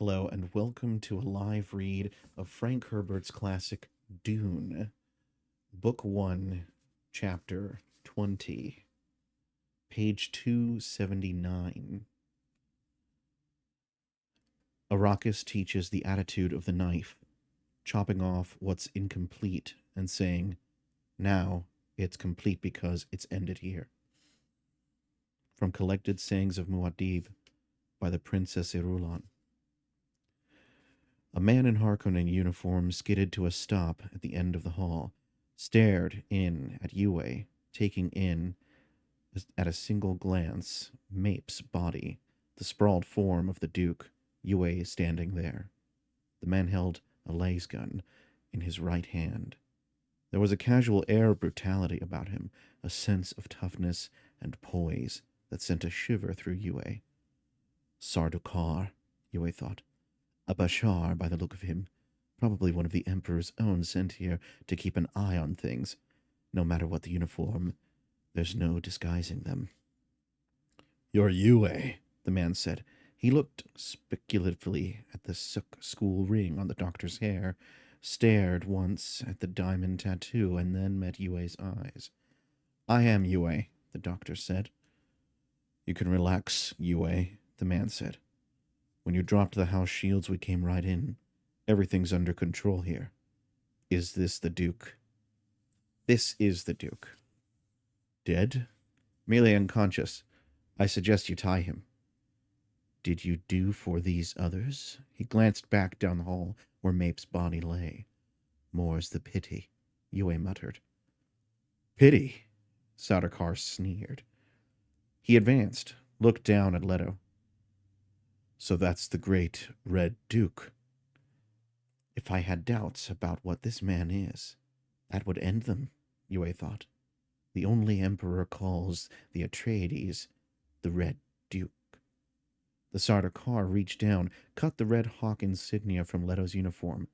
Hello, and welcome to a live read of Frank Herbert's classic Dune, Book 1, Chapter 20, page 279. Arrakis teaches the attitude of the knife, chopping off what's incomplete and saying, now it's complete because it's ended here. From Collected Sayings of Muad'Dib by the Princess Irulan. A man in Harkonnen uniform skidded to a stop at the end of the hall, stared in at Yue, taking in, at a single glance, Mape's body, the sprawled form of the Duke, Yue standing there. The man held a laser gun in his right hand. There was a casual air of brutality about him, a sense of toughness and poise that sent a shiver through Yue. Sardaukar, Yue thought. A Bashar, by the look of him. Probably one of the Emperor's own sent here to keep an eye on things. No matter what the uniform, there's no disguising them. You're Yue, the man said. He looked speculatively at the Suk school ring on the doctor's hair, stared once at the diamond tattoo, and then met Yue's eyes. I am Yue, the doctor said. You can relax, Yue, the man said. When you dropped the house shields, we came right in. Everything's under control here. Is this the Duke? This is the Duke. Dead? Merely unconscious. I suggest you tie him. Did you do for these others? He glanced back down the hall where Mape's body lay. More's the pity, Yue muttered. Pity? Sardaukar sneered. He advanced, looked down at Leto. So that's the great Red Duke. If I had doubts about what this man is, that would end them, Yue thought. The only emperor calls the Atreides the Red Duke. The Sardaukar reached down, cut the red hawk insignia from Leto's uniform.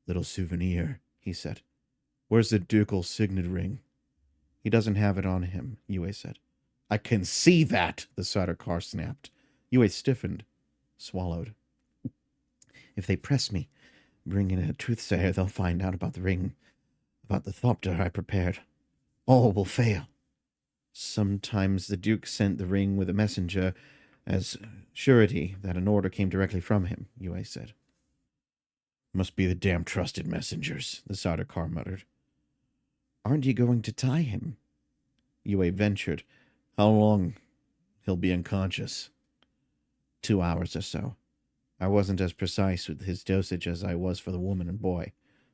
Little souvenir, he said. Where's the ducal signet ring? He doesn't have it on him, Yue said. I can see that, the Sardaukar snapped. Yue stiffened. Swallowed. If they press me, bring in a truthsayer, they'll find out about the ring, about the thopter I prepared. All will fail. Sometimes the Duke sent the ring with a messenger as surety that an order came directly from him, Yue said. Must be the damn trusted messengers, the Sardaukar muttered. Aren't you going to tie him? Yue ventured. How long? He'll be unconscious. 2 hours or so. I wasn't as precise with his dosage as I was for the woman and boy.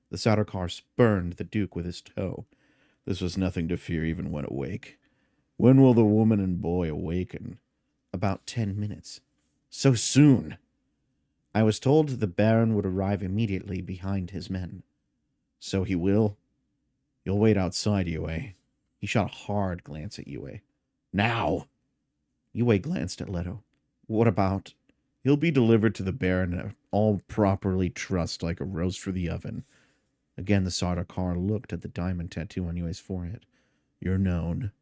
The Sardaukar spurned the Duke with his toe. This was nothing to fear even when awake. When will the woman and boy awaken? About 10 minutes. So soon! I was told the Baron would arrive immediately behind his men. So he will? You'll wait outside, Yue. He shot a hard glance at Yue. Now! Yue glanced at Leto. What about? He'll be delivered to the Baron, all properly trussed like a roast for the oven. Again, the Sardaukar looked at the diamond tattoo on Yue's forehead. You're known.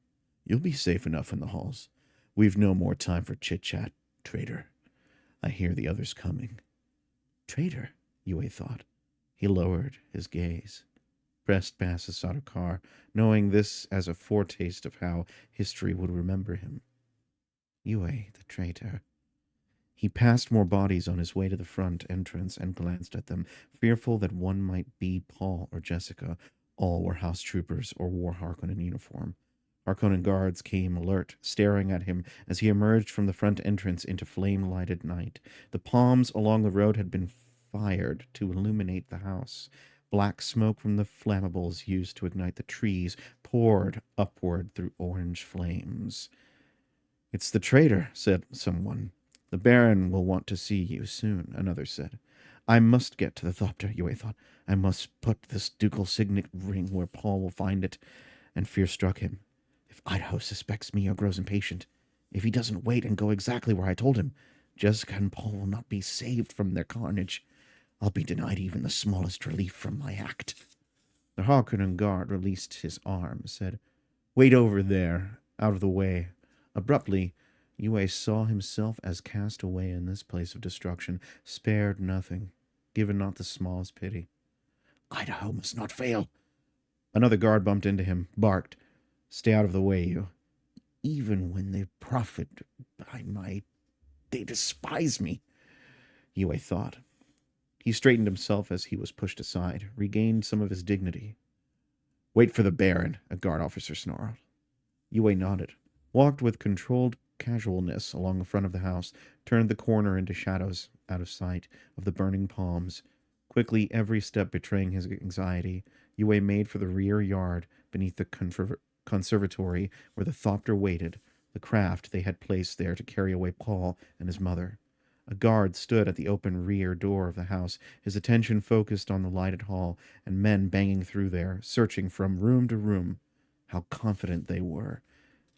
You'll be safe enough in the halls. We've no more time for chit-chat, traitor. I hear the others coming. Traitor, Yue thought. He lowered his gaze, pressed past the Sardaukar, knowing this as a foretaste of how history would remember him. Yue, the traitor. He passed more bodies on his way to the front entrance and glanced at them, fearful that one might be Paul or Jessica. All were house troopers or wore Harkonnen uniform. Harkonnen guards came alert, staring at him as he emerged from the front entrance into flame-lighted night. The palms along the road had been fired to illuminate the house. Black smoke from the flammables used to ignite the trees poured upward through orange flames. It's the traitor, said someone. The Baron will want to see you soon, another said. I must get to the thopter, Yue thought. I must put this ducal signet ring where Paul will find it. And fear struck him. If Idaho suspects me or grows impatient, if he doesn't wait and go exactly where I told him, Jessica and Paul will not be saved from their carnage. I'll be denied even the smallest relief from my act. The Harkonnen guard released his arm, said, Wait over there, out of the way. Abruptly, Yue saw himself as cast away in this place of destruction, spared nothing, given not the smallest pity. Idaho must not fail. Another guard bumped into him, barked. Stay out of the way, you. Even when they profit by they despise me, Yue thought. He straightened himself as he was pushed aside, regained some of his dignity. Wait for the Baron, a guard officer snarled. Yue nodded, walked with controlled casualness along the front of the house, turned the corner into shadows out of sight of the burning palms. Quickly, every step betraying his anxiety, Yue made for the rear yard beneath the conservatory where the thopter waited, the craft they had placed there to carry away Paul and his mother. A guard stood at the open rear door of the house, his attention focused on the lighted hall, and men banging through there, searching from room to room. How confident they were.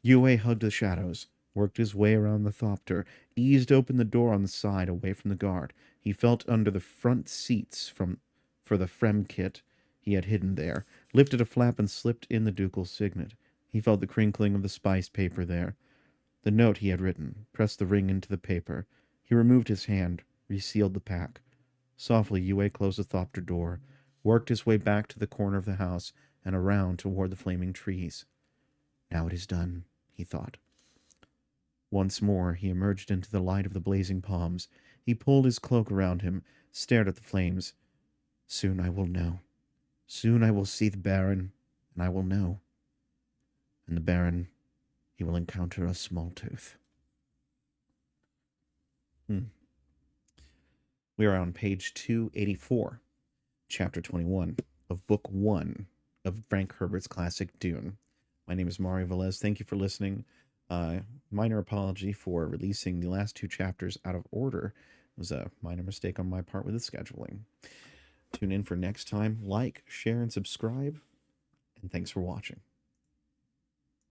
Yue hugged the shadows, worked his way around the thopter, eased open the door on the side away from the guard. He felt under the front seats for the Frem kit he had hidden there, lifted a flap and slipped in the ducal signet. He felt the crinkling of the spiced paper there. The note he had written, pressed the ring into the paper. He removed his hand, resealed the pack. Softly, Yue closed the thopter door, worked his way back to the corner of the house and around toward the flaming trees. Now it is done, he thought. Once more, he emerged into the light of the blazing palms. He pulled his cloak around him, stared at the flames. Soon I will know. Soon I will see the Baron, and I will know. And the Baron, he will encounter a small tooth. We are on page 284, chapter 21 of book 1 of Frank Herbert's classic Dune. My name is Mario Velez. Thank you for listening. Minor apology for releasing the last two chapters out of order. It was a minor mistake on my part with the scheduling. Tune in for next time. Like, share, and subscribe. And thanks for watching.